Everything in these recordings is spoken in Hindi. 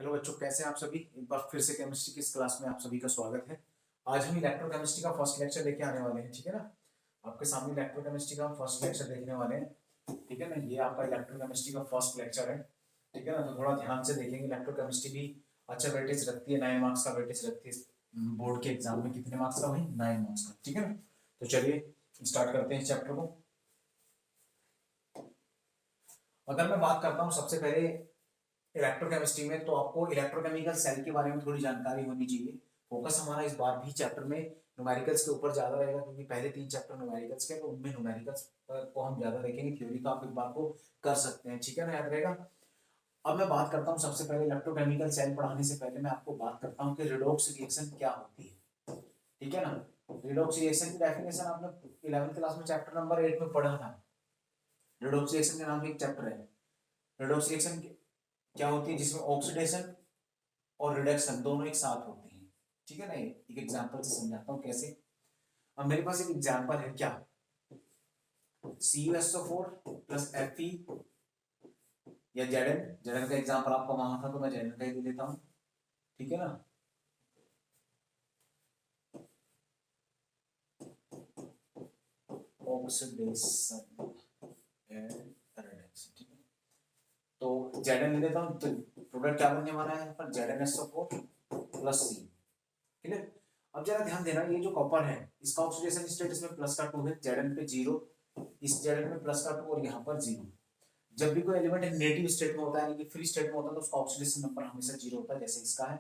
हेलो बच्चों, कैसे हैं आप सभी। एक बार फिर से केमिस्ट्री की इस क्लास में आप सभी का स्वागत है। आज हम इलेक्ट्रोकेमिस्ट्री का फर्स्ट लेक्चर लेके आने वाले हैं, ठीक है ना। आपके सामने इलेक्ट्रोकेमिस्ट्री का फर्स्ट लेक्चर देखने वाले हैं, ठीक है ना। ये आपका इलेक्ट्रोकेमिस्ट्री का फर्स्ट लेक्चर है, ठीक है ना। तो थोड़ा ध्यान से देखेंगे। इलेक्ट्रोकेमिस्ट्री भी अच्छा वेटेज रखती है, 9 मार्क्स का वेटेज रखती है। बोर्ड के एग्जाम में कितने मार्क्स का भाई? 9 मार्क्स का, ठीक है ना। तो चलिए स्टार्ट करते हैं इस चैप्टर को। अगर मैं बात करता हूँ सबसे पहले इलेक्ट्रोकेमिस्ट्री में, तो आपको इलेक्ट्रोकेमिकल सेल के बारे में थोड़ी जानकारी होनी चाहिए। फोकस हमारा इस बार भी चैप्टर में न्यूमेरिकल्स के ऊपर ज्यादा रहेगा, क्योंकि पहले 3 चैप्टर न्यूमेरिकल्स के, तो उनमें न्यूमेरिकल्स को हम ज्यादा देखेंगे। थ्योरी का आप एक बार को कर सकते हैं, ठीक है ना, याद रहेगा। अब मैं बात करता हूँ सबसे पहले इलेक्ट्रोकेमिकल सेल पढ़ाने से पहले मैं आपको बात करता हूँ कि रिडॉक्स रिएक्शन क्या होती है, ठीक है ना। रिडॉक्स रिएक्शन की डेफिनेशन आपने 11th क्लास में चैप्टर नंबर 8 में पढ़ा था। रिडॉक्स रिएक्शन के नाम से एक चैप्टर है। रिडॉक्स रिएक्शन क्या होती है? जिसमें ऑक्सीडेशन और रिडक्शन दोनों एक साथ होते हैं, ठीक है ना। एक एग्जांपल से समझाता हूँ कैसे। अब मेरे पास एक एग्जांपल है, क्या, CuSO4 प्लस Fe या Zn का एग्जांपल आपको मांगा था, तो मैं Zn का ही दे देता हूँ, ठीक है ना। ऑक्सीडेशन एंड रिडक्शन, ठीक है। तो Zn ले देता हूँ, तो प्रोडक्ट क्या बनने वाला है पर ZnSO4 प्लस C, ठीक है। अब जरा ध्यान देना, ये जो कॉपर है इसका ऑक्सीडेशन स्टेट इसमें प्लस का 2 है, Zn पे 0, इस Zn में प्लस का 2 और यहाँ पर 0। जब भी कोई एलिमेंट नेगेटिव स्टेट में होता है, यानी कि फ्री स्टेट में होता है, तो उसका ऑक्सीडेशन नंबर हमेशा 0 होता है, जैसे इसका है,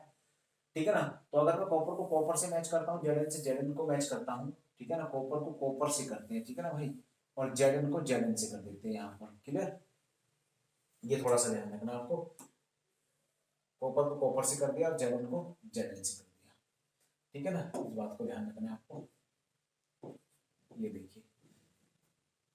ठीक है ना। तो अगर मैं कॉपर को कॉपर से मैच करता हूँ, Zn से Zn को मैच करता हूँ, ठीक है ना। कॉपर को कॉपर से करते हैं, ठीक है ना भाई, और Zn को Zn से कर देते हैं यहाँ पर, क्लियर। ये थोड़ा सा ध्यान रखना आपको, कॉपर को कॉपर से कर दिया और Zn को Zn से कर दिया, ठीक है ना। इस बात को ध्यान रखना है आपको। ये देखिए,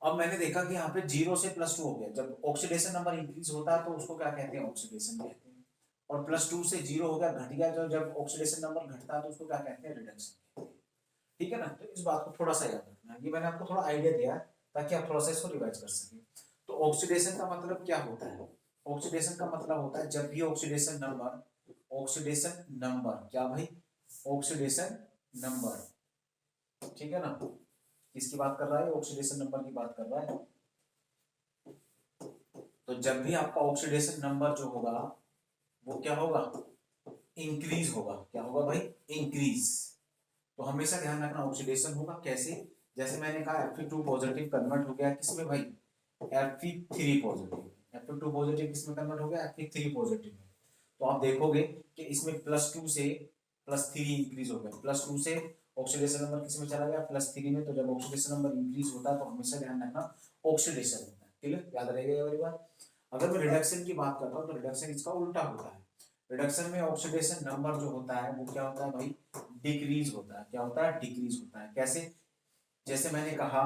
अब मैंने देखा कि यहाँ पे 0 से +2 हो गया। जब ऑक्सीडेशन नंबर इंक्रीज होता है तो उसको क्या कहते हैं? ऑक्सीडेशन कहते हैं। और +2 से 0 हो गया, घट गया। जब ऑक्सीडेशन नंबर घटता है तो उसको क्या कहते हैं? रिडक्शन कहते हैं, ठीक है ना। तो इस बात को थोड़ा सा याद रखना है। ये मैंने आपको थोड़ा आइडिया दिया है ताकि आप थोड़ा सा इसको रिवाइज कर सकें। तो ऑक्सीडेशन का मतलब क्या होता है? ऑक्सीडेशन का मतलब होता है जब भी ऑक्सीडेशन नंबर क्या भाई? ऑक्सीडेशन नंबर, ठीक है ना। किसकी बात कर रहा है? ऑक्सीडेशन नंबर की बात कर रहा है। तो जब भी आपका ऑक्सीडेशन नंबर जो होगा वो क्या होगा? इंक्रीज होगा। क्या होगा भाई? इंक्रीज। तो हमेशा ध्यान रखना, ऑक्सीडेशन होगा कैसे? जैसे मैंने कहा Fe2 पॉजिटिव कन्वर्ट हो गया किसमें भाई? Fe3 positive. Fe2 पॉजिटिव किसमें कन्वर्ट हो गया? Fe3 पॉजिटिव में। तो आप देखोगे कि इसमें +2 से +3 इंक्रीज हो गया। +2 से ऑक्सीडेशन नंबर किसमें चला गया? +3 में। तो जब ऑक्सीडेशन नंबर इंक्रीज होता है तो हमेशा ध्यान रखना ऑक्सीडेशन होता है, क्लियर, याद रहेगा ये वाली बात। अगर मैं रिडक्शन की बात करता हूँ तो रिडक्शन इसका उल्टा होता है। रिडक्शन में ऑक्सीडेशन नंबर जो होता है वो क्या होता है भाई? डिक्रीज होता है। क्या होता है? डिक्रीज होता है। कैसे? जैसे मैंने कहा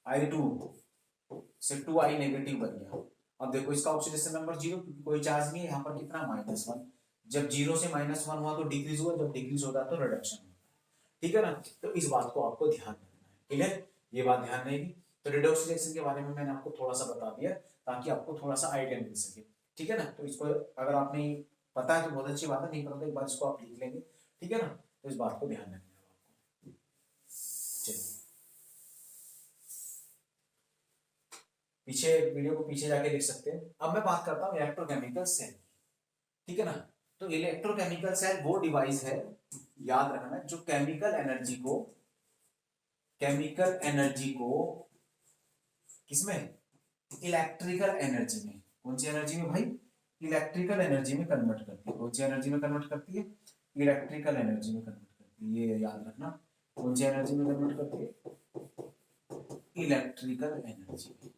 I2 से 2I नेगेटिव बन गया। अब देखो इसका ऑक्सीडेशन नंबर 0, क्योंकि कोई चार्ज नहीं है, यहाँ पर कितना? -1। जब 0 से -1 हुआ तो डिक्रीज हुआ, जब डिक्रीज होता है तो रिडक्शन होता है, ठीक है ना। तो इस बात को आपको ध्यान रखना है, क्लियर, ये बात ध्यान रहेगी। तो रिडॉक्स रिएक्शन के बारे में मैंने आपको थोड़ा सा बता दिया ताकि आपको थोड़ा सा आइडिया मिल सके, ठीक है ना। तो इसको अगर आपने पता है तो बहुत अच्छी बात है, नहीं पता तो एक बार इसको आप लिख लेंगे, ठीक है ना। तो इस बात को ध्यान रखना है आपको। चलिए पीछे, वीडियो को पीछे जाके लिख सकते हैं। अब मैं बात करता हूँ इलेक्ट्रोकेमिकल सेल, ठीक है ना। तो इलेक्ट्रोकेमिकल सेल वो डिवाइस है, याद रखना, जो केमिकल एनर्जी को किसमें? इलेक्ट्रिकल एनर्जी में। कौन सी एनर्जी में भाई? इलेक्ट्रिकल एनर्जी में कन्वर्ट करती है। कौन सी एनर्जी में कन्वर्ट करती है? इलेक्ट्रिकल एनर्जी में कन्वर्ट करती है, ये याद रखना। कौन सी एनर्जी में कन्वर्ट करती है? इलेक्ट्रिकल एनर्जी में,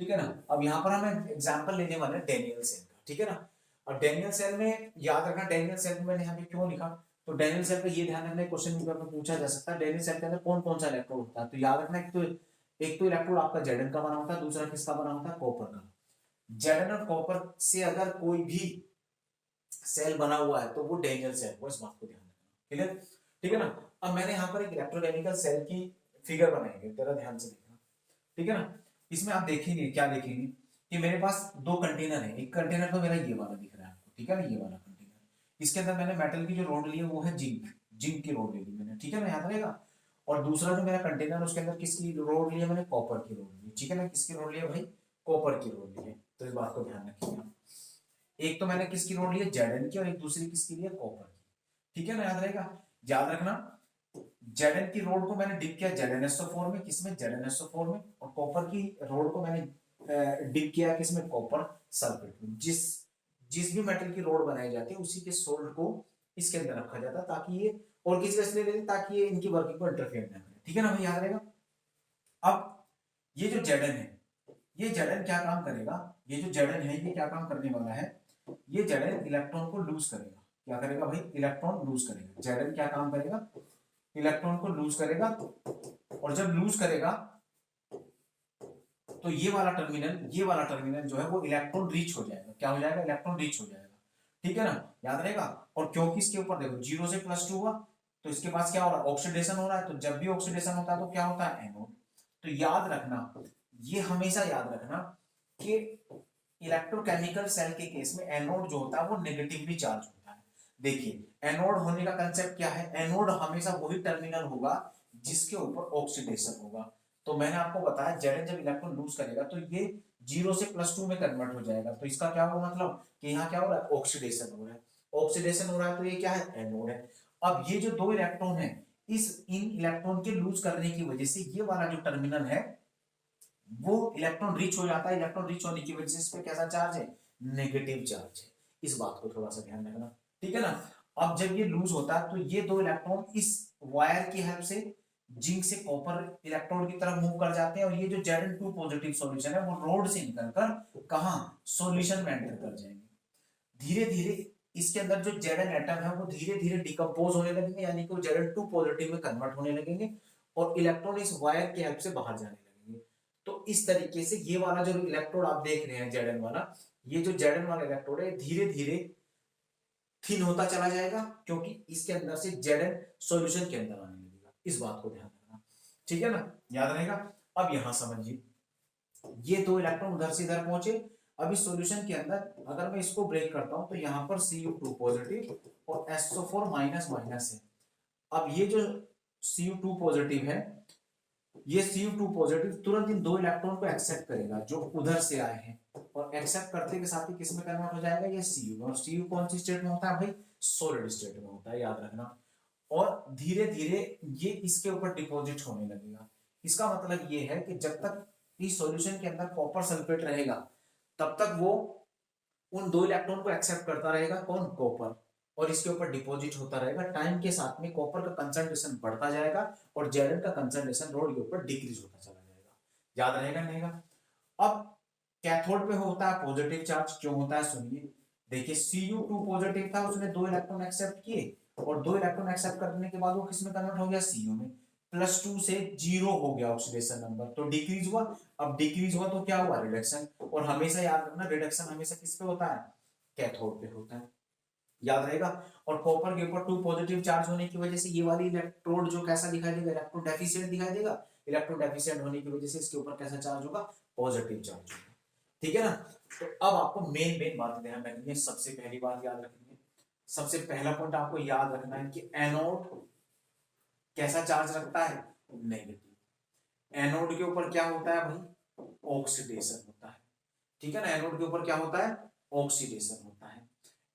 ठीक है ना। अब यहां पर हम एग्जांपल लेने वाले हैं डेनियल सेल का, ठीक है ना। अब डेनियल सेल में याद रखना, डेनियल सेल में मैंने यहाँ पे क्यों लिखा, तो डेनियल सेल का ये ध्यान रखना, क्वेश्चन पेपर में पूछा जा सकता है डेनियल सेल के अंदर कौन कौन सा इलेक्ट्रोड होता है। तो याद रखना कि तो एक तो इलेक्ट्रोड आपका Zn का बना होता है, दूसरा किसका बना होता है? कॉपर का। Zn और कॉपर से अगर कोई भी सेल बना हुआ है तो वो डेनियल सेल हो, इस बात को ध्यान रखना, क्लियर, ठीक है ना। अब मैंने यहाँ पर एक इलेक्ट्रोकेमिकल सेल की फिगर बनाई है, तेरा ध्यान से देखना, ठीक है ना। इसमें आप देखेंगे, क्या देखेंगे कि मेरे पास दो कंटेनर है, एक कंटेनर तो मेरा ये वाला दिख रहा है आपको, ठीक है ना, ये वाला कंटेनर, इसके अंदर मैंने मेटल की जो रोड ली है वो है जिंक, जिंक की रोड ले ली मैंने, ठीक है ना, याद रहेगा। और दूसरा जो मेरा कंटेनर उसके अंदर किसकी रोड ली है मैंने, कॉपर की रोड ली, ठीक है ना, किसकी रोड ली है भाई, कॉपर की रोड ली है। तो इस बात को ध्यान रखिएगा, एक तो मैंने किसकी रोड ली है, जेडन की, और एक दूसरी किसकी ली है, कॉपर की, ठीक है ना, याद रहेगा। याद रखना जेडन की रोड को मैंने डिप किया जेडएनएसओ4 में, किसमें, जेडएनएसओ4 में, और कॉपर की रोड को मैंने डिप किया किसमें, कॉपर सल्फेट में। जिस जिस भी मेटल की रोड बनाई जाती है उसी के सोल्ट को इसके अंदर रखा जाता है, ताकि ये, और किसी वजह से ले लेते ताकि ये इनकी वर्किंग को इंटरफेयर ना करे, ठीक है ना भाई, याद रहेगा। अब ये जो जेडन है, ये जेडन क्या काम करेगा, ये जो जेडन है ये क्या काम करने वाला है, ये जेडन इलेक्ट्रॉन को लूज करेगा, क्या करेगा भाई, इलेक्ट्रॉन लूज करेगा, जेडन क्या काम करेगा, इलेक्ट्रॉन को लूज करेगा, और जब लूज करेगा तो ये वाला टर्मिनल, ये वाला टर्मिनल जो है वो इलेक्ट्रॉन रीच हो जाएगा, क्या हो जाएगा, इलेक्ट्रॉन रीच हो जाएगा, ठीक है ना, याद रहेगा। और क्योंकि इसके ऊपर देखो 0 से +2 हुआ, तो इसके पास क्या हो रहा है, ऑक्सीडेशन हो रहा है, तो जब भी ऑक्सीडेशन होता है तो क्या होता है, एनोड। तो याद रखना, ये हमेशा याद रखना कि इलेक्ट्रोकेमिकल सेल के केस में एनोड जो होता है वो नेगेटिवली चार्ज होता है। देखिए एनोड होने का कंसेप्ट क्या है, एनोड हमेशा वही टर्मिनल होगा जिसके ऊपर ऑक्सीडेशन होगा। तो मैंने आपको बताया जेड जब इलेक्ट्रॉन लूज करेगा तो ये 0 से +2 में कन्वर्ट हो जाएगा, तो इसका क्या होगा मतलब कि यहाँ क्या हो रहा है, ऑक्सीडेशन हो रहा है, ऑक्सीडेशन हो रहा है, तो ये क्या है, एनोड है। अब ये जो दो इलेक्ट्रॉन है, इस इन इलेक्ट्रॉन के लूज करने की वजह से ये वाला जो टर्मिनल है वो इलेक्ट्रॉन रिच हो जाता है, इलेक्ट्रॉन रिच होने की वजह से इस पे कैसा चार्ज है, नेगेटिव चार्ज है। इस बात को थोड़ा सा ध्यान रखना, ठीक है ना। अब जब ये लूज होता है तो ये दो इलेक्ट्रॉन इस वायर की हेल्प से जिंक से कॉपर इलेक्ट्रोड की तरफ मूव कर जाते हैं, और ये जो Zn2 पॉजिटिव सॉल्यूशन है वो रोड से निकलकर कहां, सॉल्यूशन में एंटर कर जाएंगे। धीरे धीरे इसके अंदर जो Zn एटम है वो धीरे धीरे डिकम्पोज होने लगेंगे, यानी कि वो Zn2 पॉजिटिव में कन्वर्ट होने लगेंगे, और इलेक्ट्रॉन इस वायर की हेल्प से बाहर जाने लगेंगे। तो इस तरीके से ये वाला जो इलेक्ट्रोड आप देख रहे हैं Zn वाला, ये जो Zn वाला इलेक्ट्रोड है धीरे धीरे थिन होता चला जाएगा, क्योंकि इसके अंदर से Zn सॉल्यूशन के अंदर आने लगेगा। इस बात को ध्यान रखना, ठीक है ना, याद रहेगा। अब यहां समझिए, ये दो इलेक्ट्रॉन उधर से इधर पहुंचे, अब इस सॉल्यूशन के अंदर अगर मैं इसको ब्रेक करता हूं तो यहां पर Cu2 पॉजिटिव और SO4 माइनस माइनस है। अब ये जो Cu2 पॉजिटिव है, ये Cu2 पॉजिटिव तुरंत इन दो इलेक्ट्रॉन को एक्सेप्ट करेगा जो उधर से आए हैं, और एक्सेप्ट करते के साथ ही किस में कन्वर्ट हो जाएगा, ये Cu, और Cu कौन सी स्टेट में होता है भाई, सॉलिड स्टेट में होता है, याद रखना। और धीरे धीरे ये इसके ऊपर डिपॉजिट होने लगेगा। इसका मतलब ये है कि जब तक इस सॉल्यूशन के अंदर कॉपर सल्फेट रहेगा तब तक वो उन दो इलेक्ट्रॉन को एक्सेप्ट करता रहेगा, कौन, कॉपर, और इसके ऊपर डिपॉजिट होता रहेगा। टाइम के साथ में कॉपर का कंसंट्रेशन बढ़ता जाएगा और Zn का कंसंट्रेशन रोड के ऊपर डिक्रीज होता चला जाएगा, याद रहेगा नहीं रहेगा। अब कैथोड पे होता है पॉजिटिव चार्ज, क्यों होता है सुनिए। देखिए Cu2 पॉजिटिव था, उसने दो इलेक्ट्रॉन एक्सेप्ट किए, और दो इलेक्ट्रॉन एक्सेप्ट करने के बाद वो किसमें कन्वर्ट हो गया, Cu में, +2 से 0 हो गया ऑक्सीडेशन नंबर, तो डिक्रीज हुआ। अब डिक्रीज हुआ तो क्या हुआ, रिडक्शन। और हमेशा याद रखना रिडक्शन हमेशा किस पे होता है, कैथोड पे होता है, याद रहेगा। और कॉपर के ऊपर 2 पॉजिटिव चार्ज होने की वजह से ये वाली इलेक्ट्रोड जो कैसा दिखाई देगा, इलेक्ट्रो डेफिशिएंट दिखाई देगा। इलेक्ट्रो डेफिशिएंट होने की वजह से इसके ऊपर कैसा चार्ज होगा, पॉजिटिव चार्ज होगा, ठीक है ना। तो अब आपको मेन मेन बात ध्यान रखनी है। सबसे पहली बात याद रखनी है, सबसे पहला पॉइंट आपको याद रखना है कि एनोड कैसा चार्ज रखता है, नेगेटिव। एनोड के ऊपर क्या होता है भाई, ऑक्सीडेशन होता है, ठीक है ना। एनोड के ऊपर क्या होता है, ऑक्सीडेशन होता है।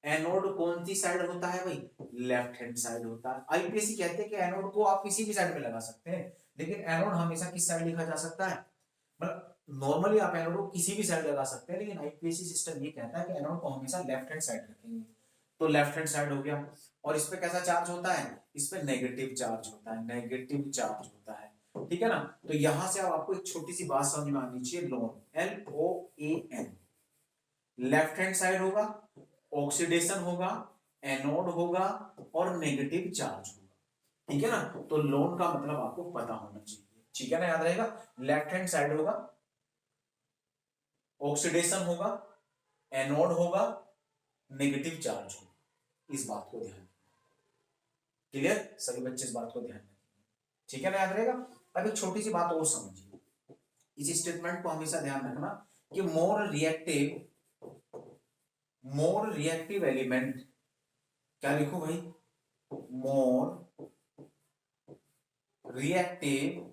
एनोड कौन सी साइड होता है भाई, लेफ्ट हैंड साइड होता है। आईपीएससी कहते हैं कि एनोड को आप किसी भी साइड में लगा सकते हैं, लेकिन एनोड हमेशा किस साइड लिखा जा सकता है, मतलब नॉर्मली आप एनोड को किसी भी साइड लगा सकते हैं, लेकिन आईपीएससी सिस्टम ये कहता है कि एनोड को हमेशा लेफ्ट हैंड साइड रखेंगे। तो लेफ्ट हैंड साइड हो गया, और इस पे कैसा चार्ज होता है, इस पे नेगेटिव चार्ज होता है, नेगेटिव चार्ज होता है, ठीक है ना। तो यहां से अब आपको एक छोटी सी बात समझ में आनी चाहिए, loan, LOAN, left hand side होगा, ऑक्सीडेशन होगा, एनोड होगा, और नेगेटिव चार्ज होगा, ठीक है ना। तो लोन का मतलब आपको पता होना चाहिए, ठीक है ना, याद रहेगा। लेफ्ट हैंड साइड होगा, ऑक्सीडेशन होगा, एनोड होगा, नेगेटिव चार्ज होगा। इस बात को ध्यान, क्लियर, सभी बच्चे इस बात को ध्यान रखें, ठीक है ना, याद रहेगा। अब एक छोटी सी बात और समझिए, इस स्टेटमेंट को हमेशा ध्यान रखना कि मोर रिएक्टिव एलिमेंट, क्या लिखो भाई, more reactive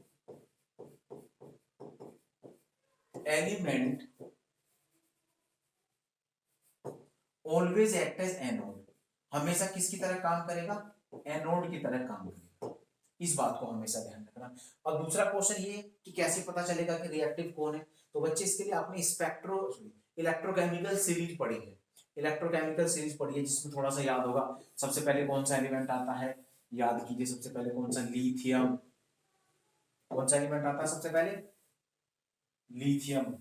element always act as anode, हमेशा किसकी तरह काम करेगा, एनोड की तरह काम करेगा। इस बात को हमेशा ध्यान रखना। और दूसरा क्वेश्चन ये कि कैसे पता चलेगा कि रिएक्टिव कौन है, तो बच्चे इसके लिए आपने इलेक्ट्रोकेमिकल सीरीज पढ़ी है, इलेक्ट्रोकेमिकल सीरीज पढ़ी है, जिसमें थोड़ा सा याद होगा। सबसे पहले कौन सा एलिमेंट आता है, याद कीजिए, सबसे पहले कौन सा, लिथियम। कौन सा एलिमेंट आता है सबसे पहले, लिथियम।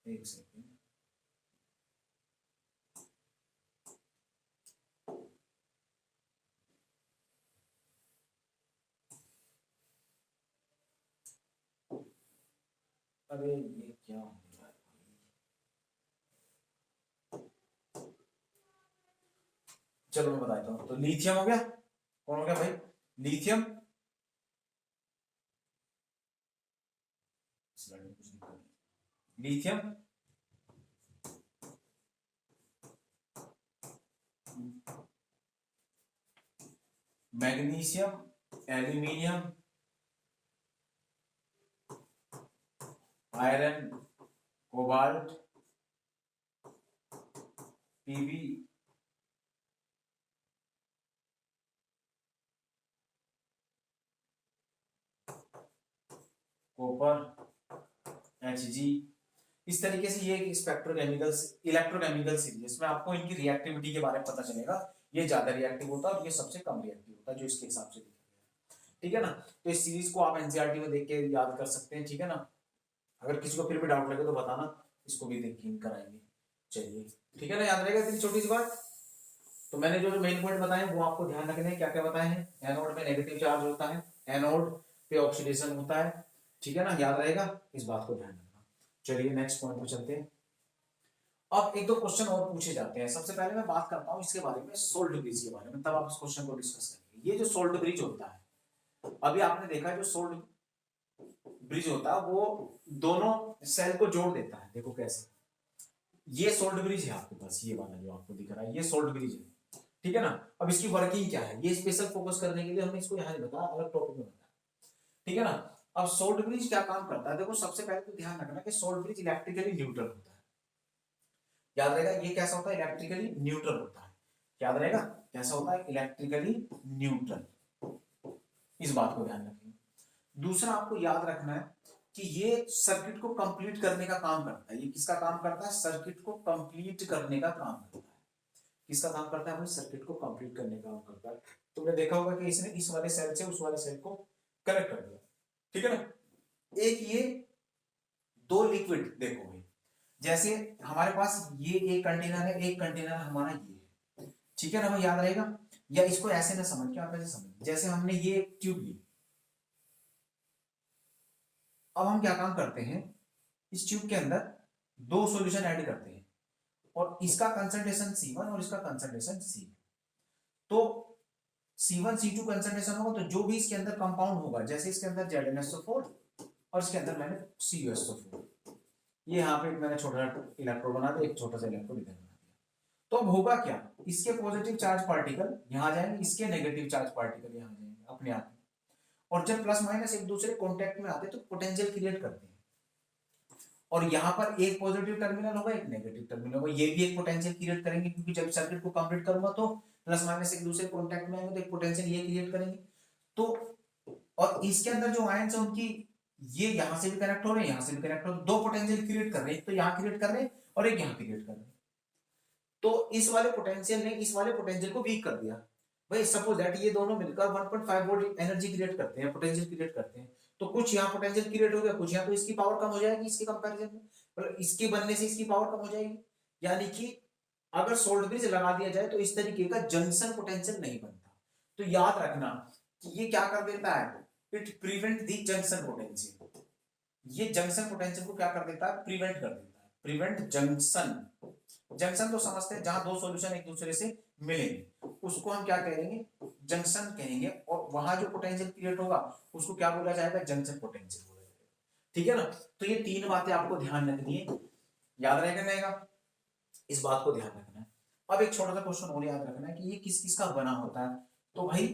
एक सेकेंड, अरे ये क्या हो गया, चलो मैं बताता हूँ। तो लिथियम हो गया, कौन हो गया भाई, lithium. Lithium, magnesium, aluminium, iron, cobalt, Pb, copper, Hg। इस तरीके से ये स्पेक्ट्रोकेमिकल इलेक्ट्रोकेमिकल सीरीज, इसमें आपको इनकी रिएक्टिविटी के बारे में पता चलेगा। ये ज्यादा रिएक्टिव होता है और ये सबसे कम रिएक्टिव होता है, जो इसके हिसाब से लिखा गया है। ठीक है ना, तो इस सीरीज को आप एनसीईआरटी में देख के याद कर सकते हैं। ठीक है ना, अगर किसी को फिर भी डाउट लगे तो बताना, इसको भी देख के कराएंगे। चलिए ठीक है ना, याद रहेगा इतनी छोटी सी बात। तो मैंने जो जो मेन पॉइंट बताए वो आपको ध्यान रखने हैं। क्या क्या बताए हैं, एनोड में नेगेटिव चार्ज होता है, एनोड पे ऑक्सीडेशन होता है। ठीक है ना, याद रहेगा, इस बात को ध्यान रखना। चलिए नेक्स्ट पॉइंट पे चलते हैं। अब एक दो क्वेश्चन और पूछे जाते हैं। सबसे पहले मैं बात करता हूं इसके बारे में, सोल्ट ब्रिज के बारे में, तब आप इस क्वेश्चन को डिस्कस करेंगे। ये जो सोल्ट ब्रिज होता है, अभी आपने देखा जो सोल्ट ब्रिज होता है वो दोनों सेल को जोड़ देता है। देखो कैसे, ये सोल्ट ब्रिज है आपके पास, ये वाला जो आपको दिख रहा है ये सोल्ट ब्रिज है। ठीक है ना, अब इसकी वर्किंग क्या है, ये स्पेशल फोकस करने के लिए हमने इसको यहाँ बताया, अलग टॉपिक में बताया। ठीक है ना, अब सोल्ट ब्रिज क्या काम करता है, देखो सबसे पहले तो ध्यान रखना कि सोल्ट ब्रिज इलेक्ट्रिकली न्यूट्रल होता है। याद रहेगा ये कैसा होता है, इलेक्ट्रिकली न्यूट्रल होता है। याद रहेगा कैसा होता है, इलेक्ट्रिकली न्यूट्रल। इस बात को ध्यान रखेंगे। दूसरा आपको याद रखना है कि ये सर्किट को कंप्लीट करने का काम करता है। ये किसका काम करता है, सर्किट को कंप्लीट करने का काम करता है। किसका काम करता है भाई, सर्किट को कंप्लीट करने का काम करता है। तुमने देखा होगा कि इसने इस वाले सेल से उस वाले सेल को कनेक्ट कर दिया। ठीक है ना, एक ये दो लिक्विड, देखो भाई जैसे हमारे पास ये एक कंटेनर है, एक कंटेनर हमारा ये है। ठीक है ना भाई, याद रहेगा। या इसको ऐसे ना समझ के आप ऐसे समझ, जैसे हमने ये ट्यूब ली, अब हम क्या काम करते हैं, इस ट्यूब के अंदर दो सॉल्यूशन ऐड करते हैं और इसका कंसंट्रेशन C1 और इसका कंसंट्रेशन C2। तो C1 C2 कंसंट्रेशन होगा तो जो भी इसके अंदर कंपाउंड होगा, जैसे इसके अंदर ZnSO4 और इसके अंदर मैंने CuSO4, ये यहाँ पे मैंने छोटा इलेक्ट्रोड बना दिया, एक छोटा सा इलेक्ट्रोड इधर बना दिया। तो अब होगा क्या, इसके पॉजिटिव चार्ज पार्टिकल यहाँ आ जाएंगे, इसके नेगेटिव चार्ज पार्टिकल यहाँ आ जाएंगे अपने आप। और जब प्लस माइनस एक दूसरे कॉन्टेक्ट में आते हैं तो पोटेंशियल क्रिएट करते हैं। और यहाँ पर एक पॉजिटिव टर्मिनल होगा, एक नेगेटिव टर्मिनल होगा, ये भी एक पोटेंशियल क्रिएट करेंगे, क्योंकि जब सर्किट को कंप्लीट करूंगा तो प्लस माइनस एक दूसरे कॉन्टेक्ट में आएंगे तो एक पोटेंशियल ये क्रिएट करेंगे। तो और इसके अंदर जो आयंस है उनकी, ये यहां से भी कनेक्ट हो रहे हैं, यहां से भी कनेक्ट हो रहे हैं, दो पोटेंशियल क्रिएट कर रहे हैं, एक तो यहाँ क्रिएट कर रहे हैं और एक यहाँ क्रिएट कर रहे हैं। तो इस वाले पोटेंशियल ने इस वाले पोटेंशियल को वीक कर दिया। भाई सपोज दैट ये दोनों मिलकर 1.5 वोल्ट एनर्जी क्रिएट करते हैं, पोटेंशियल क्रिएट करते हैं। तो कुछ यहाँ पोटेंशियल क्रिएट हो गया, कुछ यहाँ, तो इसकी पावर कम हो जाएगी इसके कंपैरिजन में, मतलब इसके बनने से इसकी पावर कम हो जाएगी। यानी कि अगर सोल्ट ब्रिज लगा दिया जाए तो इस तरीके का जंक्शन पोटेंशियल नहीं बनता। तो याद रखना कि ये क्या कर देता है, it prevent the junction potential. ये जंक्शन पोटेंशियल को क्या कर देता है, प्रिवेंट कर देता है, प्रिवेंट जंक्शन। जंक्शन तो समझते हैं जहां दो सॉल्यूशन एक दूसरे से मिलेंगे, उसको हम क्या कहेंगे, जंक्शन कहेंगे, और वहां जो पोटेंशियल क्रिएट होगा उसको क्या बोला जाएगा, जंक्शन पोटेंशियल बोला जाएगा। ठीक है ना। तो ये तीन बातें आपको ध्यान रखनी है, याद रहेगा, इस बात को ध्यान रखना है। अब एक छोटा सा क्वेश्चन और याद रखना है कि ये किस किस का बना होता है, तो भाई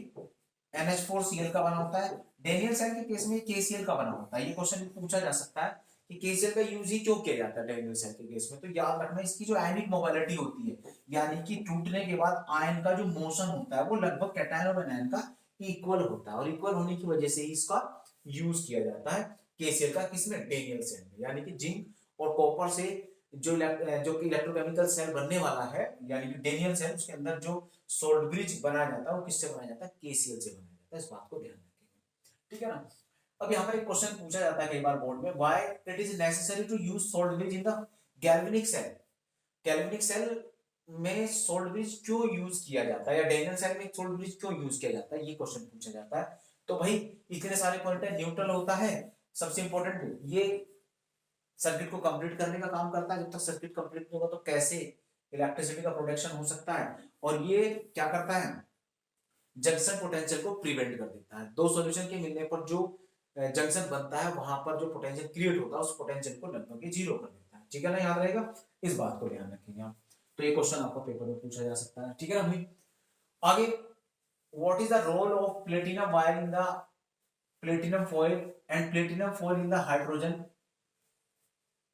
NH4Cl का बना होता है। डेनियल सेल के केस में KCl का बना होता है। ये क्वेश्चन पूछा जा सकता है कि KCl का यूज ही क्यों किया जाता है डेनियल सेल के केस में, तो याद रखना इसकी जो आयनिक मोबिलिटी होती है, यानी कि टूटने के बाद आयन का जो मोशन होता है वो लगभग कैटायन और एनायन का इक्वल होता है, और इक्वल होने की वजह से ही इसका यूज किया जाता है KCl का, किसमें, डेनियल सेल में। यानी कि जिंक और कॉपर से जो कि इलेक्ट्रोकेमिकल सेल बनने वाला है, यानी कि डेनियल सेल, उसके अंदर जो सोल्ट ब्रिज बनाया जाता है वो किससे बनाया जाता है, KCl से बनाया जाता है। इस बात को ध्यान रखेंगे। ठीक है ना। अब यहाँ पर एक क्वेश्चन पूछा जाता है कई बार बोर्ड में, why it is necessary to use salt bridge in the galvanic cell. Galvanic cell में सोल्ट ब्रिज क्यों यूज किया जाता है, या डेनियल सेल में सोल्ट ब्रिज क्यों यूज किया जाता है, ये क्वेश्चन पूछा जाता है। तो भाई इतने सारे पॉइंट है, न्यूट्रल होता है, सबसे इंपॉर्टेंट ये सर्किट को कंप्लीट करने का काम करता है। जब तक सर्किट कंप्लीट नहीं होगा तो कैसे इलेक्ट्रिसिटी का प्रोडक्शन हो सकता है, और ये क्या करता है, जंक्शन पोटेंशियल को प्रिवेंट कर देता है। दो सॉल्यूशन के मिलने पर जो जंक्शन बनता है वहां पर जो पोटेंशियल क्रिएट होता है उस पोटेंशियल को लगभग जीरो कर देता है। ठीक है ना, याद रहेगा, इस बात को ध्यान रखेंगे आप। तो ये क्वेश्चन आपको पेपर में पूछा जा सकता है। ठीक है ना भाई। आगे, what is the role of platinum wire in the platinum foil and platinum foil in the hydrogen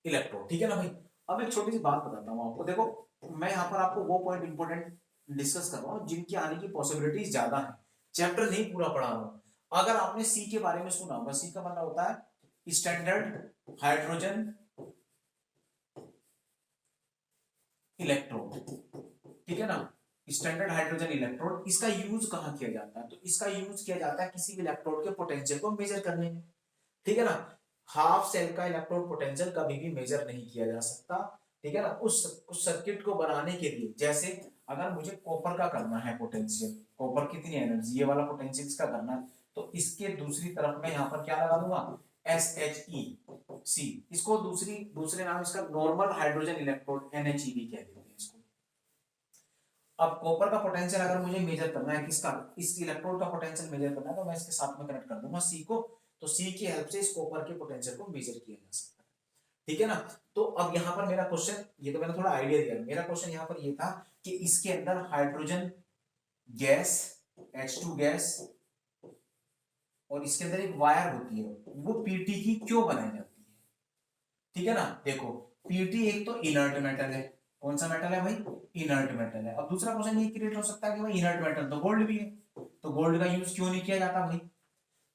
electrode. ठीक है ना भाई। अब एक छोटी सी बात बताता हूं आपको, देखो मैं यहाँ पर आपको वो पॉइंट इंपॉर्टेंट डिस्कस कर रहा हूँ जिनके आने की पॉसिबिलिटीज ज्यादा है, चैप्टर नहीं पूरा पढ़ा रहा हूँ। अगर आपने सी के बारे में सुना होगा, सी का मतलब होता है स्टैंडर्ड हाइड्रोजन इलेक्ट्रोड। ठीक है ना, स्टैंडर्ड हाइड्रोजन इलेक्ट्रोड, इसका यूज कहाँ किया जाता है, तो इसका यूज किया जाता है किसी भी इलेक्ट्रोड के पोटेंशियल को मेजर करने में। ठीक है ना, हाफ सेल का इलेक्ट्रोड पोटेंशियल कभी भी मेजर नहीं किया जा सकता। ठीक है ना, उस सर्किट को बनाने के लिए, जैसे अगर मुझे कॉपर का करना है पोटेंशियल, कॉपर कितनी एनर्जी, ये वाला पोटेंशियल इसका करना है, तो इसके दूसरी तरफ में यहाँ पर क्या लगा दूंगा, SHEC, इसको दूसरे नाम इसका नॉर्मल हाइड्रोजन इलेक्ट्रोड NHEB कह देते हैं इसको। अब कॉपर का पोटेंशियल अगर मुझे मेजर करना है, किसका, इस इलेक्ट्रोड का पोटेंशियल मेजर करना है, तो मैं इसके साथ में कनेक्ट कर दूंगा C को, तो C की हेल्प से इस कॉपर के पोटेंशियल को मेजर किया जा सकता है। ठीक है ना। तो अब यहाँ पर मेरा क्वेश्चन, ये तो मैंने थोड़ा आइडिया दिया, मेरा क्वेश्चन यहाँ पर ये था कि इसके अंदर हाइड्रोजन गैस H2 गैस और इसके अंदर एक वायर होती है, वो पीटी की क्यों बनाई जाती है। ठीक है ना, देखो पीटी एक तो इनर्ट मेटल है, कौन सा मेटल है भाई, इनर्ट मेटल है। अब दूसरा क्वेश्चन ये क्रिएट हो सकता है कि भाई इनर्ट मेटल तो गोल्ड भी है, तो गोल्ड का यूज क्यों नहीं किया जाता भाई,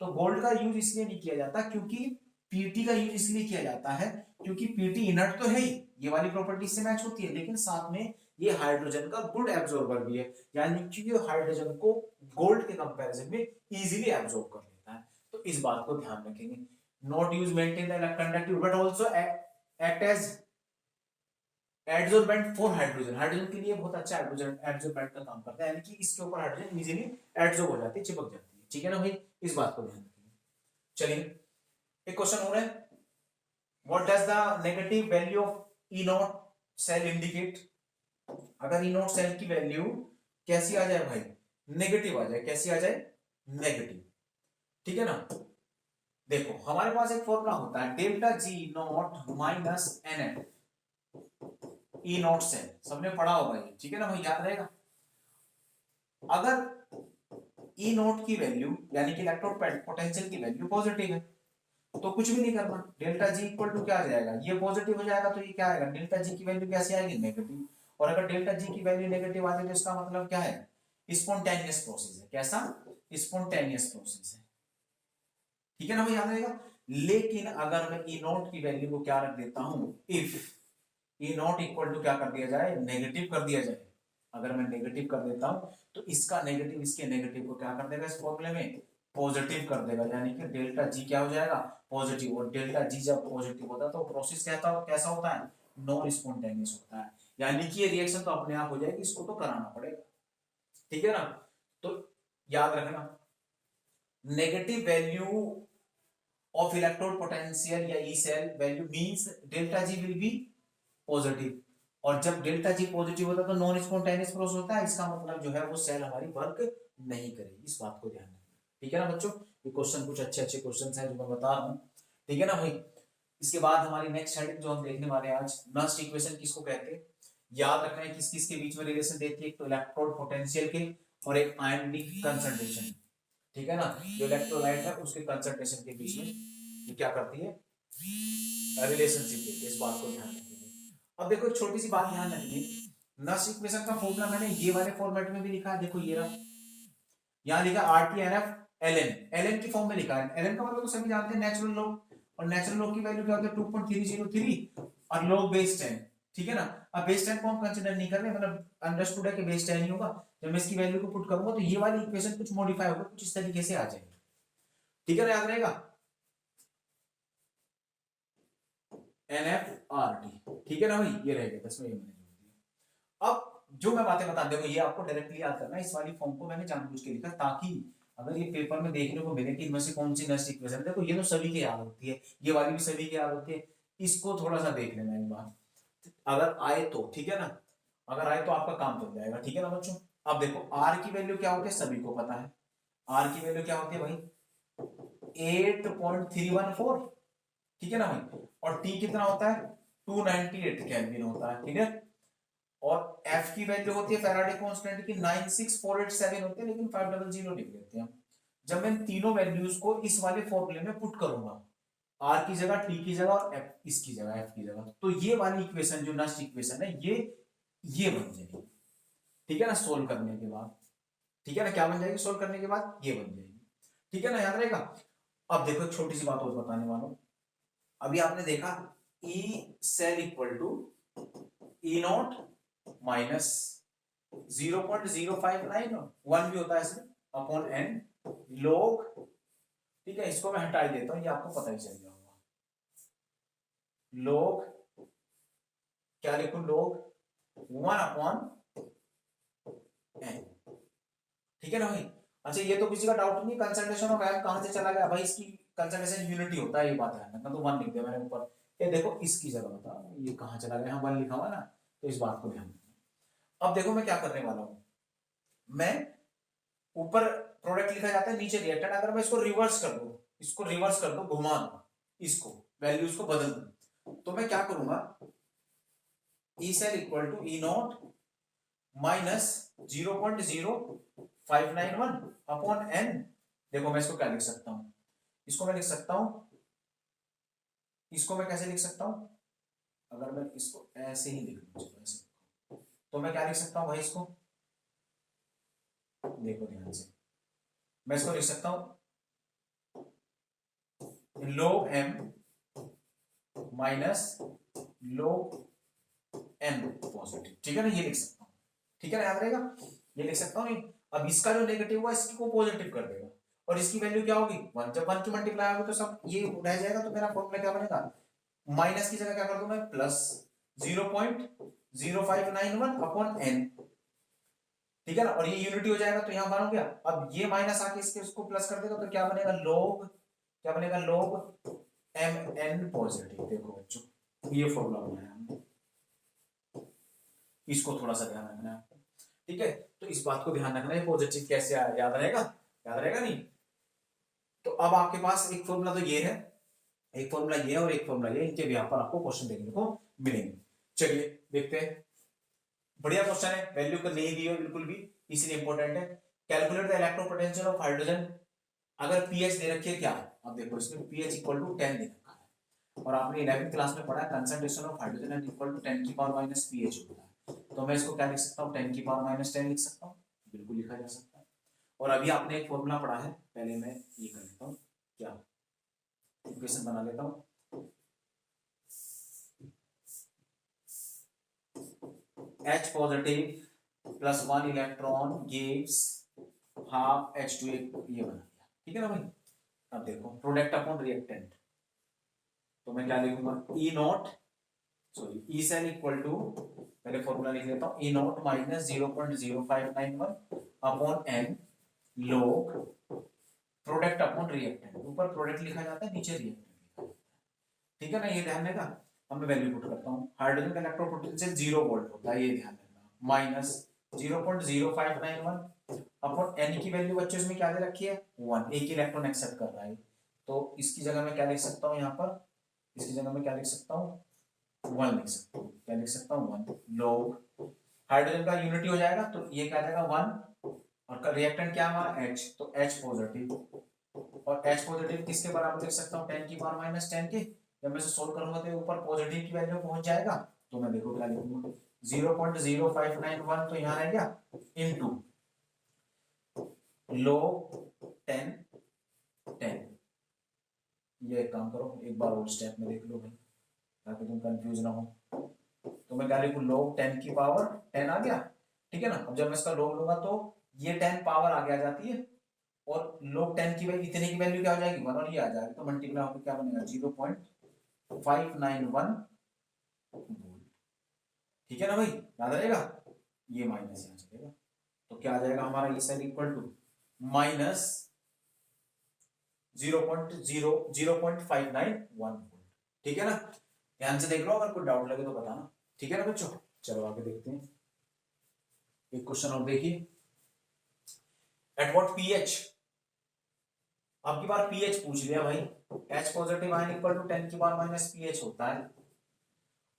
तो गोल्ड का यूज इसलिए नहीं किया जाता क्योंकि पीटी का यूज इसलिए किया जाता है क्योंकि पीटी इनर्ट तो है ही, ये वाली प्रॉपर्टी से मैच होती है, लेकिन साथ में ये हाइड्रोजन का गुड एब्जॉर्बर भी है, यानी कि ये हाइड्रोजन को गोल्ड के कंपैरिजन में इजीली एब्जॉर्ब कर लेता है। तो इस बात को ध्यान रखेंगे, not use maintain the conductivity but also act as adsorbent for hydrogen, hydrogen के लिए बहुत अच्छा एडजॉर्बेंट का काम करता है, यानी कि इसके ऊपर हाइड्रोजन इजीली एडजॉर्ब हो जाती है, चिपक जाती है। ठीक है ना भाई, इस बात को ध्यान रखेंगे। चलिए एक क्वेश्चन हो रहा है, what does the negative value of E naught cell indicate. अगर ई नॉट सेल की वैल्यू कैसी आ जाए भाई, नेगेटिव आ जाए, कैसी आ जाए, नेगेटिव। ठीक है ना, देखो हमारे पास एक फॉर्मूला होता है delta G naught minus n E naught cell, सबने पढ़ा होगा ये। ठीक है ना भाई, याद रहेगा। अगर ई नॉट की वैल्यू यानी कि इलेक्ट्रोड पोटेंशियल की वैल्यू पॉजिटिव है तो कुछ भी नहीं करना, डेल्टा जी इक्वल टू क्या आ जाएगा, ये पॉजिटिव हो जाएगा, तो ये क्या आएगा, डेल्टा जी की वैल्यू कैसे आएगी, नेगेटिव। और अगर डेल्टा जी की वैल्यू नेगेटिव आ जाए तो इसका मतलब क्या है, स्पॉन्टेनियस प्रोसेस है। कैसा, स्पॉन्टेनियस प्रोसेस है। ठीक है ना भाई, याद रहेगा। लेकिन अगर मैं ई नॉट की वैल्यू को क्या रख देता हूं, if E naught equal to क्या कर दिया जाए, नेगेटिव कर दिया जाए, अगर मैं नेगेटिव कर देता हूं तो इसका नेगेटिव इसके नेगेटिव को क्या कर देगा, इस फॉर्मूले में पॉजिटिव कर देगा, यानी कि डेल्टा जी क्या हो जाएगा, पॉजिटिव। और डेल्टा जी जब पॉजिटिव होता है तो प्रोसेस कैसा होता है, नॉन स्पॉन्टेनियस होता है, यानी कि ये रिएक्शन तो अपने आप हो जाएगी, इसको तो कराना पड़ेगा। ठीक है ना, तो याद रखना negative value of electrode potential या E cell value means delta G will be positive, और जब डेल्टा जी पॉजिटिव होता है तो नॉन स्पॉन्टेनियस प्रोसेस होता है, इसका मतलब जो है वो सेल हमारी वर्क नहीं करेगी, इस बात को ध्यान रखना। ठीक है ना बच्चों, ये क्वेश्चन कुछ अच्छे अच्छे क्वेश्चन हैं जो मैं बता रहा हूँ। ठीक है ना भाई। इसके बाद हमारी नेक्स्ट हेडिंग जो हम देखने वाले हैं आज, नस्ट इक्वेशन किसको कहते हैं, याद रखना है किस किस के बीच में रिलेशन देती है, एक तो इलेक्ट्रोड पोटेंशियल के और एक आयनिक कंसंट्रेशन। ठीक है ना, जो इलेक्ट्रोलाइट है उसके कंसंट्रेशन के बीच में ये क्या करती है, रिलेशनशिप देती है, इस बात को ध्यान रखिए। अब देखो एक छोटी सी बात ध्यान रखिए, नस्ट इक्वेशन का फॉर्मूला मैंने ये वाले फॉर्मेट में भी लिखा है, देखो ये रहा, यहाँ लिखा RTNF ln, ln की फॉर्म में लिखा है। ln का मतलब तो सभी जानते हैं नेचुरल लॉग, और नेचुरल लॉग की वैल्यू क्या होती है 2.303 और लॉग बेस 10। ठीक है ना, अब बेस 10 को हम कंसीडर नहीं कर रहे, मतलब अंडरस्टूड है कि बेस 10 ही होगा। जब मैं इसकी वैल्यू को पुट करूंगा तो ये वाली इक्वेशन कुछ मॉडिफाई होगा, कुछ इस तरीके से आ जाएगी। ठीक है ना, याद रहेगा NFRT। ठीक है ना भाई, ये रहेगा 10 में, ये मैंने जोड़ दिया। अब जो मैं बातें बता, देखो ये आपको डायरेक्टली याद करना है, इस वाली फॉर्म को मैंने जानबूझ के लिखा ताकि अगर ये पेपर में देखने को मिले कि इनमें से कौन सी नस्ट इक्वेशन, देखो ये तो सभी के याद होती है, ये वाली भी सभी के याद होती है, इसको थोड़ा सा देख लेना एक बार, अगर आए तो। ठीक है ना, अगर आए तो आपका काम चल जाएगा। ठीक है ना बच्चों। अब देखो R की वैल्यू क्या होती है सभी को पता है, R की वैल्यू क्या होती है भाई 8.314। ठीक है ना भाई, और T कितना होता है 298 केल्विन होता है। ठीक है, और F की वैल्यू होती है फैराडे कांस्टेंट की 96487 होती है, लेकिन 500 लिख देते हैं। जब मैं तीनों वैल्यूज को इस वाले फॉर्मूले में पुट करूंगा, R की जगह T की जगह और F इसकी जगह F की जगह, तो ये वाली इक्वेशन जो नस्ट इक्वेशन है ये बन जाएगी। ठीक है ना, सोल्व करने के बाद। ठीक है ना, क्या बन जाएगी सोल्व करने के बाद, ये बन जाएगी। ठीक है ना, याद रहेगा। अब देखो एक छोटी सी बात और बताने वाला हूं, अभी आपने देखा E cell equal to E naught minus 0.059 1 भी होता है इसमें अपॉन n log। ठीक है, इसको मैं हटा ही देता हूं, ये आपको पता ही चल गया होगा। log क्या लिखूं, log 1 अपॉन n। ठीक है ना भाई। अच्छा ये तो किसी का डाउट नहीं, कंसंट्रेशन ऑफ एम कहां से चला गया भाई, इसकी कंसंट्रेशन यूनिटी होता है, ये बात है ना, तो 1 लिख दिया मैंने ऊपर। ये देखो इसकी जगह बता ये कहां चला गया, यहां 1 लिखा हुआ ना, तो इस बात को ध्यान रखना। अब देखो मैं क्या करने वाला हूं, मैं ऊपर प्रोडक्ट लिखा जाता है नीचे रिएक्टेंट, अगर मैं इसको रिवर्स कर दूं, इसको रिवर्स कर दूं, घुमा दूं, इसको वैल्यूज को बदल दूं, तो मैं क्या करूंगा E cell equal to E naught minus 0.0591 upon n। देखो मैं इसको क्या लिख सकता हूं, इसको मैं लिख सकता हूं, इसको मैं कैसे लिख सकता हूं, अगर मैं इसको ऐसे ही लिख लूं ऐसे, तो मैं क्या लिख सकता हूं भाई इसको, देखो ध्यान से, मैं इसको लिख सकता हूं log m minus log n positive. ठीक है ना, ये लिख सकता हूं। ठीक है ना, याद रहेगा, ये लिख सकता हूं नहीं। अब इसका जो नेगेटिव हुआ इसको पॉजिटिव कर देगा, और इसकी वैल्यू क्या होगी 1, जब 1 की मल्टीप्लाई होगी तो सब ये रह जाएगा, तो मेरा फॉर्मूला क्या बनेगा, माइनस की जगह क्या कर दूं मैं प्लस 0.0591 अपॉन n। ठीक है ना, और ये यूनिटी हो जाएगा तो यहां मानो क्या, अब ये माइनस आके इसके उसको प्लस कर देगा, तो क्या बनेगा log, क्या बनेगा log mn पॉजिटिव। देखो बच्चों ये फॉर्मूला बनाया हमने, इसको थोड़ा सा ध्यान रखना है। ठीक है, तो इस बात को ध्यान रखना है, पॉजिटिव कैसे आया, याद रहेगा, याद रहेगा नहीं। तो अब आपके पास एक फॉर्मूला तो ये है, एक फॉर्मूला ये है और एक फॉर्मूला ये, इनके भी यहाँ पर आपको क्वेश्चन देखने को मिलेंगे। चलिए देखते हैं, बढ़िया क्वेश्चन है, वैल्यू को नहीं दी हो बिल्कुल भी, इसलिए इंपॉर्टेंट है। Calculate the electro potential of hydrogen, अगर पीएच दे रखी है क्या, अब देखो इसमें पीएच इक्वल टू 10 दे रखा है, और आपने 11th क्लास में पढ़ा है concentration of hydrogen is equal to 10 की पावर माइनस पीएच होता है, तो मैं इसको क्या लिख सकता हूँ 10 की पावर माइनस 10 लिख सकता हूँ, बिल्कुल लिखा जा सकता है। और अभी आपने एक फॉर्मूला पढ़ा है, पहले मैं ये कर लेता हूँ, क्या इक्वेशन बना लेता हूँ, H positive plus 1 electron gives half H2, ये बना दिया। ठीक है ना भाई। अब देखो प्रोडक्ट अपॉन रिएक्टेंट, तो मैं क्या लिखूंगा E naught, sorry E cell equal to, पहले फॉर्मूला लिख लेता हूँ, E naught minus 0.0591 upon n log product upon reactant, ऊपर प्रोडक्ट लिखा जाता है नीचे रिएक्टेंट लिखा जाता है। ठीक है ना, ये ध्यान देगा। अब मैं वैल्यू पुट करता हूँ, हाइड्रोजन का इलेक्ट्रोपोटेंशियल 0 वोल्ट होता है, ये ध्यान रखना, माइनस 0.0591 अपॉन एन की वैल्यू बच्चों इसमें क्या दे रखी है 1, एक इलेक्ट्रॉन एक्सेप्ट कर रहा है। तो इसकी जगह मैं क्या लिख सकता हूँ यहाँ पर, इसकी जगह मैं क्या लिख सकता हूँ 1 लिख सकता हूँ, क्या लिख सकता हूँ 1 लोग हाइड्रोजन का यूनिटी हो जाएगा तो ये क्या आ जाएगा 1 और रिएक्टेंट क्या हमारा H, तो H पॉजिटिव, और H पॉजिटिव किसके बराबर लिख सकता हूँ 10 की पावर माइनस 10 के। जब मैं इसे सोल्व करूंगा तो ऊपर पॉजिटिव की वैल्यू पहुंच जाएगा, तो मैं देखो क्या लिखूंगा 0.0591 तो यहाँ रह गया इनटू log 10 10। ये एक काम करो एक बार और स्टेप में देख लो भाई ताकि तुम कंफ्यूज ना हो। तो मैं क्या लिखूं log 10 की पावर 10 आ गया, ठीक है ना। अब जब मैं इसका log लूंगा तो ये 10 पावर आगे आ जाती है और log 10 की वैल्यू इतने की वैल्यू क्या हो जाएगी 1 और ये आ जाएगी, तो मल्टीप्लाई होकर क्या बनेगा 0.591 वोल्ट। ठीक है ना भाई, याद रहेगा, ये माइनस यहाँ चलेगा तो क्या आ जाएगा हमारा ये cell equal to minus 0.591 volt. ठीक है ना, ध्यान से देख लो, अगर कोई डाउट लगे तो बताना। ठीक है ना बच्चों, चलो आगे देखते हैं। एक क्वेश्चन और देखिए, एट व्हाट पीएच, अब की बार पीएच पूछ लिया भाई, H positive ion equal to 10 की पावर माइनस पीएच होता है।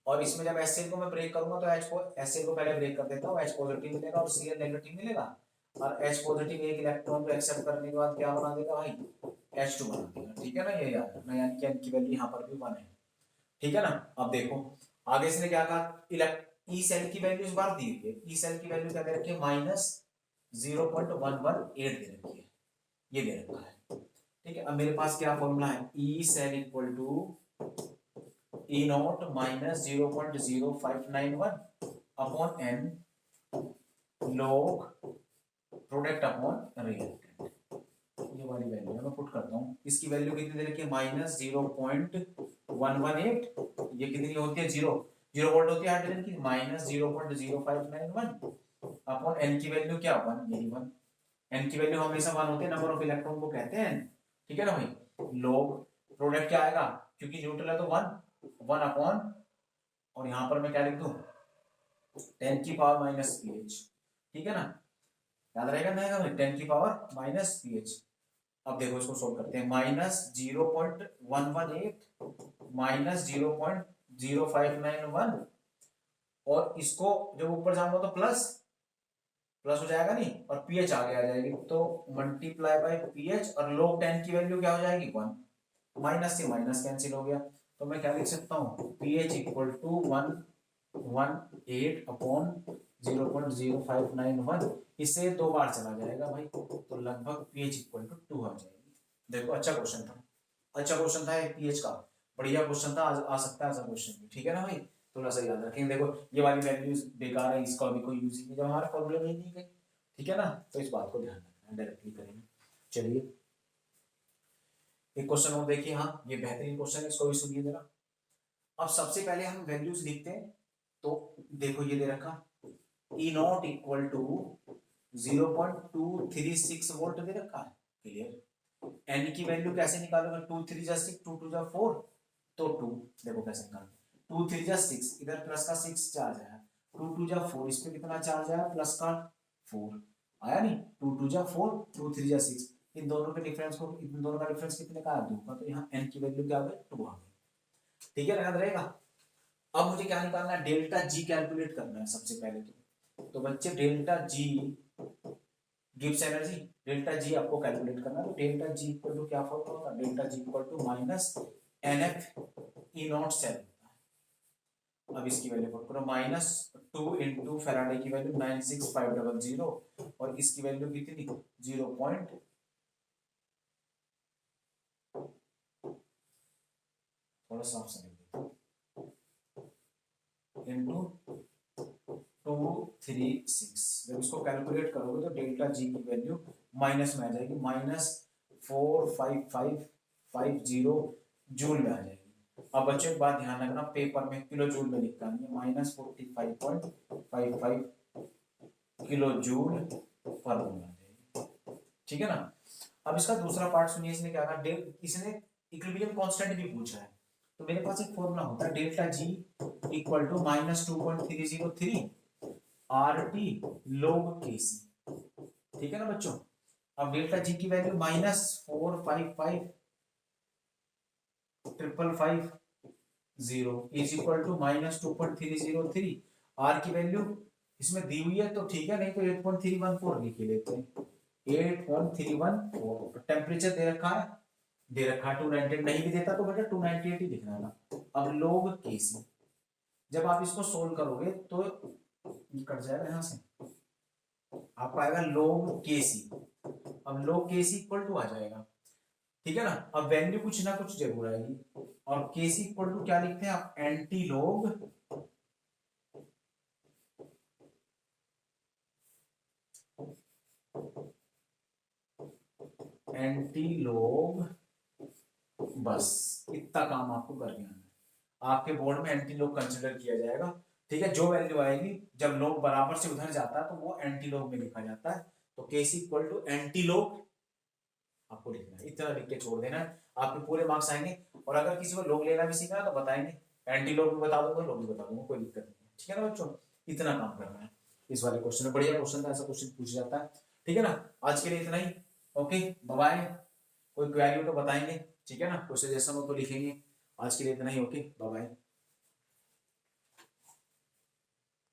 और इसमें जब HCl को मैं ब्रेक करूंगा तो HCl को पहले ब्रेक कर देता हूं, H पॉजिटिव मिलेगा और Cl नेगेटिव मिलेगा, और H पॉजिटिव एक इलेक्ट्रॉन को एक्सेप्ट करने के बाद क्या बना देगा भाई H2 बना देगा। ठीक है ना, ये याद रखना, यानी कि n की वैल्यू यहां पर भी 1 है। ठीक है ना, अब देखो आगे इसने क्या कहा, ई सेल की वैल्यू इस बार दी हुई है, ई सेल की वैल्यू क्या दे रखी है माइनस 0.118 दे रखी है, ये दे रखा है। ठीक है, अब मेरे पास क्या फॉर्मूला है, E cell equal to E naught minus 0.0591 upon n log product upon reactant. ये वाली वैल्यू मैं पुट करता हूँ, इसकी वैल्यू कितनी दे रखी है माइनस 0.118, ये कितनी होती है 0 वोल्ट होती है हाइड्रोजन की, माइनस 0.0591 अपॉन एन की वैल्यू क्या 1, यही 1। एन की वैल्यू हमेशा 1 होती है, नंबर ऑफ इलेक्ट्रॉन को कहते हैं। ठीक है ना भाई, log प्रोडक्ट क्या आएगा, क्योंकि न्यूट्रल है तो 1 अपॉन, और यहां पर मैं क्या लिख दूं 10 की पावर माइनस पीएच। ठीक है ना, याद रहेगा ना भाई 10 की पावर माइनस पीएच। अब देखो इसको सोल्व करते हैं, माइनस 0.118 माइनस 0.0591, और इसको जब ऊपर जाऊंगा तो प्लस हो जाएगा नहीं, और पीएच आगे आ जाएगी, तो मल्टीप्लाई बाय पीएच, और log 10 की वैल्यू क्या हो जाएगी 1, माइनस से माइनस कैंसिल हो गया, तो मैं क्या लिख सकता हूँ पीएच इक्वल टू 118 अपॉन 0.0591, इससे 2 बार चला जाएगा भाई, तो लगभग पीएच इक्वल टू 2 आ जाएगी। देखो अच्छा क्वेश्चन था, अच्छा क्वेश्चन था पीएच का, बढ़िया क्वेश्चन था, आ सकता है ऐसा क्वेश्चन भी। ठीक है ना भाई, थोड़ा सा याद रखेंगे। देखो ये वाली वैल्यूज बेकार है, इसका भी कोई यूज नहीं जब हमारे फॉर्मूले में नहीं गई। ठीक है ना, तो इस बात को ध्यान रखना, डायरेक्टली करेंगे। चलिए एक क्वेश्चन और देखिए, हाँ ये बेहतरीन क्वेश्चन है, इसको भी सुनिए जरा। अब सबसे पहले हम वैल्यूज लिखते हैं, तो देखो ये दे रखा ई नॉट इक्वल टू 0.236 वोल्ट दे रखा है, क्लियर। एन की वैल्यू कैसे निकालोगे, 2 3 जा 6, 2 2 जा 4, तो 2 देखो कैसे निकालोगे, 2 3 जा 6, इधर प्लस का 6 चार्ज आया, 2 2 जा 4, इस पे कितना चार्ज आया प्लस का 4 आया नहीं, 2 2 जा 4, 2 3 जा 6, इन दोनों के डिफरेंस को, इन दोनों का डिफरेंस कितने का है 2 का, तो यहाँ एन की वैल्यू क्या आ गई 2 आ गई। ठीक है, याद रहेगा। अब मुझे क्या निकालना है, डेल्टा जी कैलकुलेट करना है सबसे पहले। तो बच्चे delta G Gibbs energy, delta G आपको कैलकुलेट करना है, तो डेल्टा जी इक्वल टू क्या फॉर्मूला होगा, delta G equal to minus nF E naught cell. अब इसकी वैल्यू पुट करो, माइनस 2 इंटू फैराडे की वैल्यू 96500, और इसकी वैल्यू कितनी 0. थोड़ा सा ऑप्शन इंटू 236। जब इसको कैलकुलेट करोगे तो डेल्टा जी की वैल्यू माइनस में आ जाएगी, माइनस 45550 जूल में आ जाएगी। अब बच्चों एक बात ध्यान रखना, पेपर में किलो जूल में लिखता नहीं है, माइनस 45.55 किलो जूल पर मोल आ जाएगी। ठीक है ना, अब इसका दूसरा पार्ट सुनिए, इसने क्या कहा, इसने इक्विलिब्रियम कांस्टेंट भी पूछा है, तो मेरे पास एक फॉर्मूला होता है delta G equal to minus 2.303 RT log KC। ठीक है ना बच्चों। अब डेल्टा जी की value -455,555,0 is equal to -2.303। R की वैल्यू इसमें दी हुई है तो ठीक है, नहीं तो 8.314 लिख लेते हैं। 8.314 टेम्परेचर दे रखा है 298, नहीं भी देता तो बेटा 298 ही लिखना है ना। अब लोग केसी, जब आप इसको सोल्व करोगे तो ये कट जाएगा यहां से, आपको आएगा लोग केसी। अब लोग केसी इक्वल टू आ जाएगा, ठीक है ना। अब वैल्यू कुछ ना कुछ जरूर आएगी, और केसी इक्वल टू क्या लिखते हैं आप, एंटी लोग बस। इतना काम आपको कर देना है, आपके बोर्ड में एंटी लोग कंसिडर किया जाएगा, ठीक है। जो वैल्यू आएगी जब लोग बराबर से उधर जाता है तो वो एंटी लोग में लिखा जाता है। तो केसी इक्वल टू एंटी लोग आपको लिखना है, इतना लिख के छोड़ देना है, आपके पूरे मार्क्स आएंगे। और अगर किसी को लोग लेना भी सीखना है तो बताएंगे, एंटी लोग भी बता दूंगा, लोग भी बता दूंगा, कोई दिक्कत नहीं है, ठीक है ना बच्चों। इतना काम करना है इस वाले क्वेश्चन में, बढ़िया क्वेश्चन था, ऐसा क्वेश्चन पूछ जाता है, ठीक है ना। आज के लिए इतना ही, ओके बाय। कोई क्वेरी हो तो बताएंगे, ठीक है ना, कोई सजेशन हो तो लिखेंगे। आज के लिए इतना ही, ओके बाय।